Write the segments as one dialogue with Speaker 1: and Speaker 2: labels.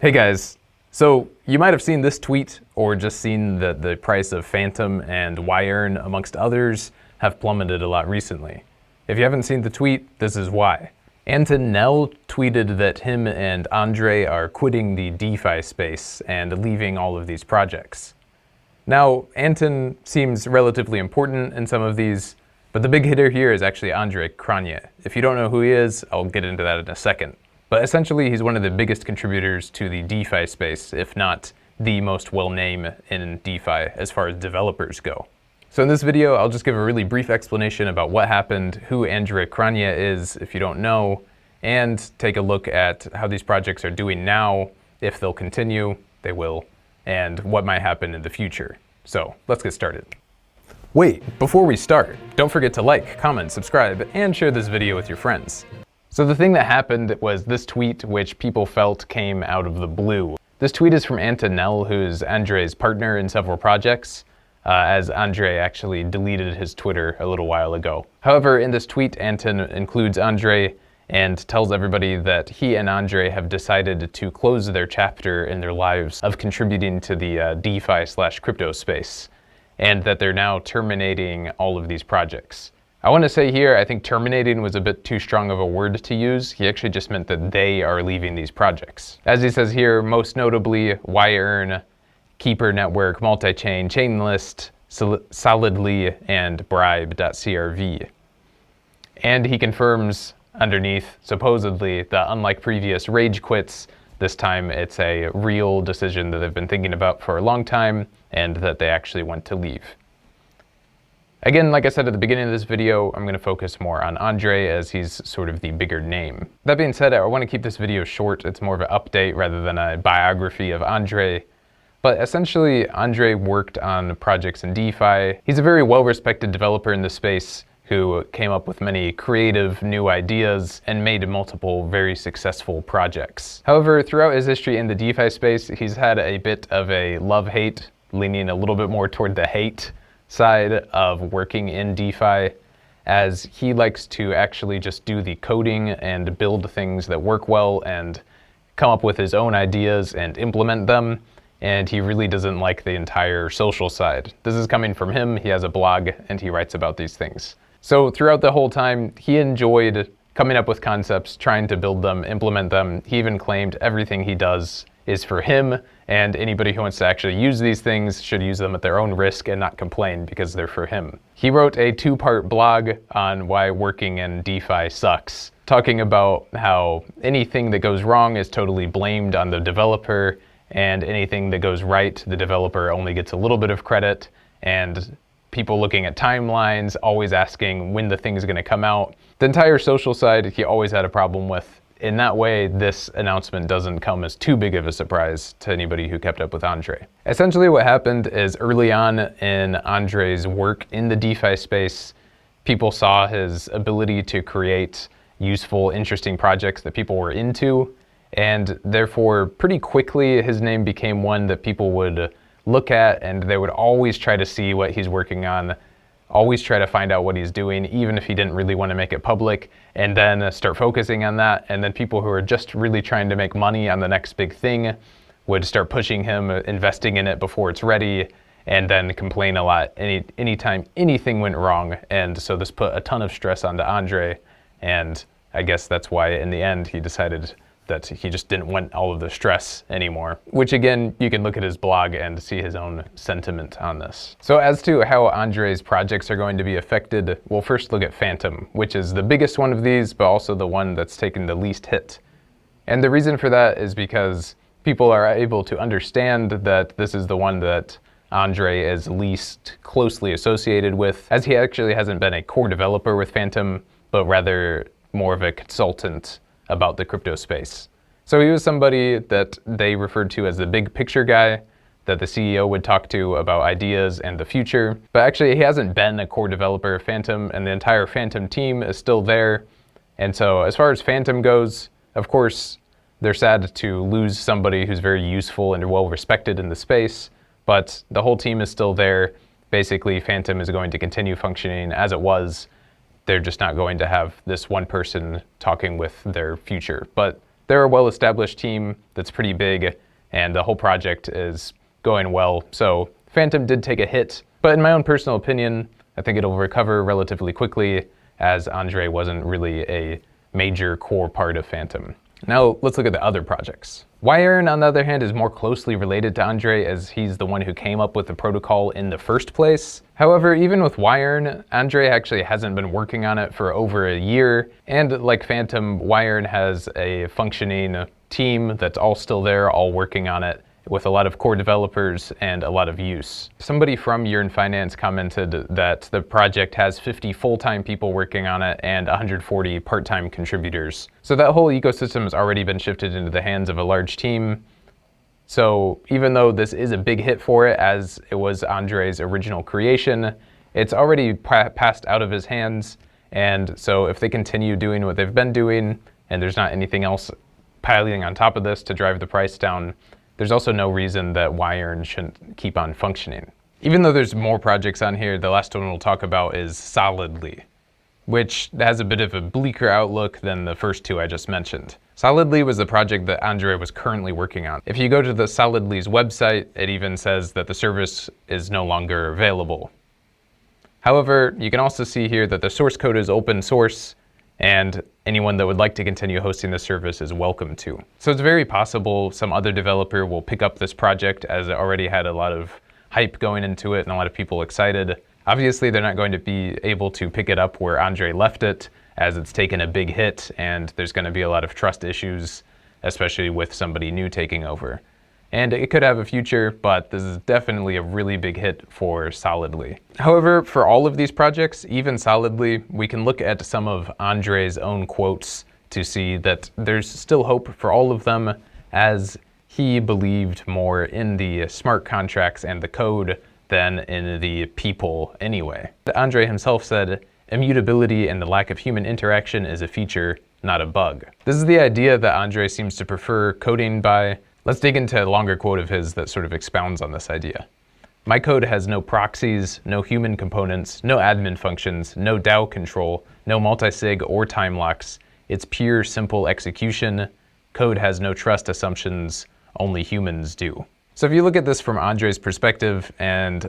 Speaker 1: Hey guys, so you might have seen this tweet or just seen that the price of Phantom and Yearn, amongst others, have plummeted a lot recently. If you haven't seen the tweet, this is why. Anton Nell tweeted that him and Andre are quitting the DeFi space and leaving all of these projects. Now, Anton seems relatively important in some of these, but the big hitter here is actually Andre Cronje. If you don't know who he is, I'll get into that in a second. But essentially, he's one of the biggest contributors to the DeFi space, if not the most well-known in DeFi as far as developers go. So in this video, I'll just give a really brief explanation about what happened, who Andre Cronje is, if you don't know, and take a look at how these projects are doing now, if they'll continue, they will, and what might happen in the future. So let's get started. Wait, before we start, don't forget to like, comment, subscribe, and share this video with your friends. So the thing that happened was this tweet, which people felt came out of the blue. This tweet is from Anton Nell, who's Andre's partner in several projects, as Andre actually deleted his Twitter a little while ago. However, in this tweet, Anton includes Andre and tells everybody that he and Andre have decided to close their chapter in their lives of contributing to the DeFi/crypto space, and that they're now terminating all of these projects. I want to say here, I think terminating was a bit too strong of a word to use. He actually just meant that they are leaving these projects. As he says here, most notably Yearn, Keeper Network, Multi-Chain, Chainlist, Solidly, and Bribe.crv. And he confirms underneath, supposedly, that unlike previous rage quits, this time it's a real decision that they've been thinking about for a long time, and that they actually want to leave. Again, like I said at the beginning of this video, I'm going to focus more on Andre as he's sort of the bigger name. That being said, I want to keep this video short. It's more of an update rather than a biography of Andre. But essentially, Andre worked on projects in DeFi. He's a very well-respected developer in the space who came up with many creative new ideas and made multiple very successful projects. However, throughout his history in the DeFi space, he's had a bit of a love-hate, leaning a little bit more toward the hate side of working in DeFi, as he likes to actually just do the coding and build things that work well and come up with his own ideas and implement them, and he really doesn't like the entire social side. This is coming from him. He has a blog and he writes about these things. So throughout the whole time, he enjoyed coming up with concepts, trying to build them, implement them. He even claimed everything he does is for him, and anybody who wants to actually use these things should use them at their own risk and not complain because they're for him. He wrote a 2-part blog on why working in DeFi sucks, talking about how anything that goes wrong is totally blamed on the developer, and anything that goes right, the developer only gets a little bit of credit, and people looking at timelines, always asking when the thing is going to come out. The entire social side he always had a problem with. In that way, this announcement doesn't come as too big of a surprise to anybody who kept up with Andre. Essentially what happened is early on in Andre's work in the DeFi space, people saw his ability to create useful, interesting projects that people were into, and therefore pretty quickly his name became one that people would look at, and they would always try to see what he's working on, always try to find out what he's doing, even if he didn't really want to make it public, and then start focusing on that. And then people who are just really trying to make money on the next big thing would start pushing him, investing in it before it's ready, and then complain a lot anytime anything went wrong. And so this put a ton of stress onto Andre, and I guess that's why in the end he decided that he just didn't want all of the stress anymore, which again, you can look at his blog and see his own sentiment on this. So as to how Andre's projects are going to be affected, we'll first look at Phantom, which is the biggest one of these, but also the one that's taken the least hit. And the reason for that is because people are able to understand that this is the one that Andre is least closely associated with, as he actually hasn't been a core developer with Phantom, but rather more of a consultant about the crypto space. So he was somebody that they referred to as the big picture guy that the CEO would talk to about ideas and the future. But actually he hasn't been a core developer of Phantom, and the entire Phantom team is still there. And so as far as Phantom goes, of course, they're sad to lose somebody who's very useful and well respected in the space, but the whole team is still there. Basically, Phantom is going to continue functioning as it was. They're just not going to have this one person talking with their future. But they're a well-established team that's pretty big, and the whole project is going well. So Phantom did take a hit, but in my own personal opinion, I think it'll recover relatively quickly, as Andre wasn't really a major core part of Phantom. Now let's look at the other projects. Wirearn, on the other hand, is more closely related to Andre, as he's the one who came up with the protocol in the first place. However, even with Wirearn, Andre actually hasn't been working on it for over a year, and like Phantom, Wirearn has a functioning team that's all still there, all working on it, with a lot of core developers and a lot of use. Somebody from Yearn Finance commented that the project has 50 full-time people working on it and 140 part-time contributors. So that whole ecosystem has already been shifted into the hands of a large team. So even though this is a big hit for it, as it was Andre's original creation, it's already passed out of his hands. And so if they continue doing what they've been doing, and there's not anything else piling on top of this to drive the price down, there's also no reason that Wirearn shouldn't keep on functioning. Even though there's more projects on here, the last one we'll talk about is Solidly, which has a bit of a bleaker outlook than the first two I just mentioned. Solidly was the project that Andre was currently working on. If you go to the Solidly's website, it even says that the service is no longer available. However, you can also see here that the source code is open source, and anyone that would like to continue hosting the service is welcome to. So it's very possible some other developer will pick up this project, as it already had a lot of hype going into it and a lot of people excited. Obviously, they're not going to be able to pick it up where Andre left it, as it's taken a big hit and there's going to be a lot of trust issues, especially with somebody new taking over. And it could have a future, but this is definitely a really big hit for Solidly. However, for all of these projects, even Solidly, we can look at some of Andre's own quotes to see that there's still hope for all of them, as he believed more in the smart contracts and the code than in the people anyway. Andre himself said, "Immutability and the lack of human interaction is a feature, not a bug." This is the idea that Andre seems to prefer coding by. Let's dig into a longer quote of his that sort of expounds on this idea. "My code has no proxies, no human components, no admin functions, no DAO control, no multisig or time locks. It's pure, simple execution. Code has no trust assumptions, only humans do." So if you look at this from Andre's perspective and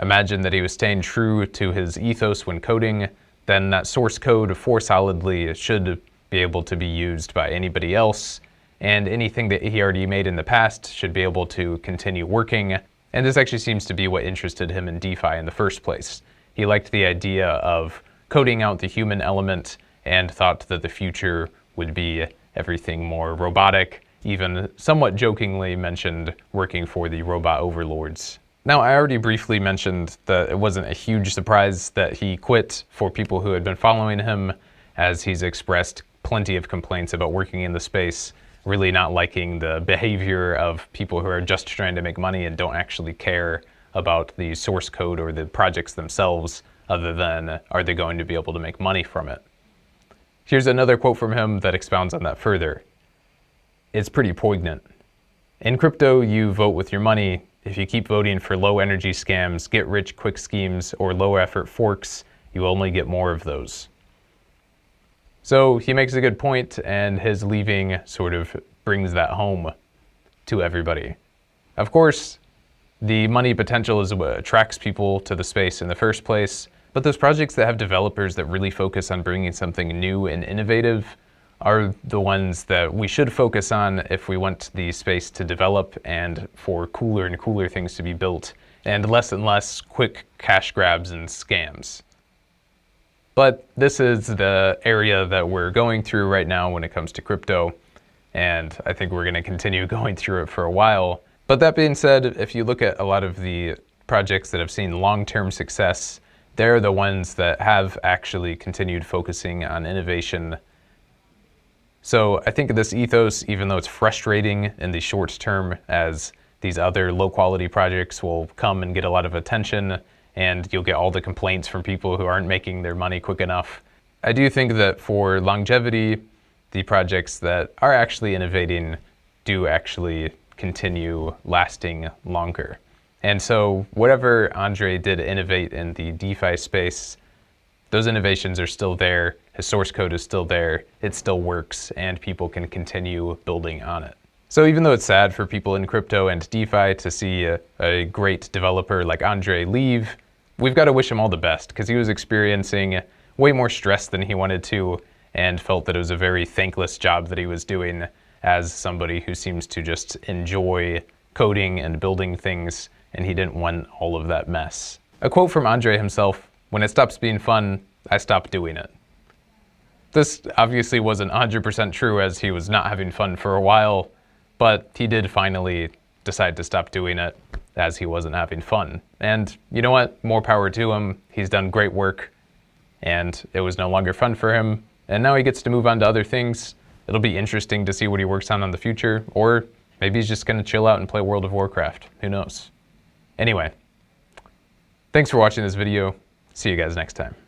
Speaker 1: imagine that he was staying true to his ethos when coding, then that source code for Solidly should be able to be used by anybody else, and anything that he already made in the past should be able to continue working. And this actually seems to be what interested him in DeFi in the first place. He liked the idea of coding out the human element and thought that the future would be everything more robotic, even somewhat jokingly mentioned working for the robot overlords. Now, I already briefly mentioned that it wasn't a huge surprise that he quit for people who had been following him, as he's expressed plenty of complaints about working in the space, really not liking the behavior of people who are just trying to make money and don't actually care about the source code or the projects themselves, other than are they going to be able to make money from it. Here's another quote from him that expounds on that further. It's pretty poignant. "In crypto, you vote with your money. If you keep voting for low energy scams, get rich quick schemes, or low effort forks, you only get more of those." So he makes a good point, and his leaving sort of brings that home to everybody. Of course, the money potential is what attracts people to the space in the first place, but those projects that have developers that really focus on bringing something new and innovative are the ones that we should focus on if we want the space to develop and for cooler and cooler things to be built, and less quick cash grabs and scams. But this is the area that we're going through right now when it comes to crypto, and I think we're going to continue going through it for a while. But that being said, if you look at a lot of the projects that have seen long-term success, they're the ones that have actually continued focusing on innovation. So I think this ethos, even though it's frustrating in the short term, as these other low-quality projects will come and get a lot of attention, and you'll get all the complaints from people who aren't making their money quick enough. I do think that for longevity, the projects that are actually innovating do actually continue lasting longer. And so whatever Andre did innovate in the DeFi space, those innovations are still there, his source code is still there, it still works, and people can continue building on it. So even though it's sad for people in crypto and DeFi to see a great developer like Andre leave, we've got to wish him all the best, because he was experiencing way more stress than he wanted to, and felt that it was a very thankless job that he was doing as somebody who seems to just enjoy coding and building things, and he didn't want all of that mess. A quote from Andre himself: "When it stops being fun, I stop doing it." This obviously wasn't 100% true, as he was not having fun for a while, but he did finally decide to stop doing it as he wasn't having fun. And you know what? More power to him. He's done great work, and it was no longer fun for him, and now he gets to move on to other things. It'll be interesting to see what he works on in the future, or maybe he's just going to chill out and play World of Warcraft. Who knows? Anyway, thanks for watching this video. See you guys next time.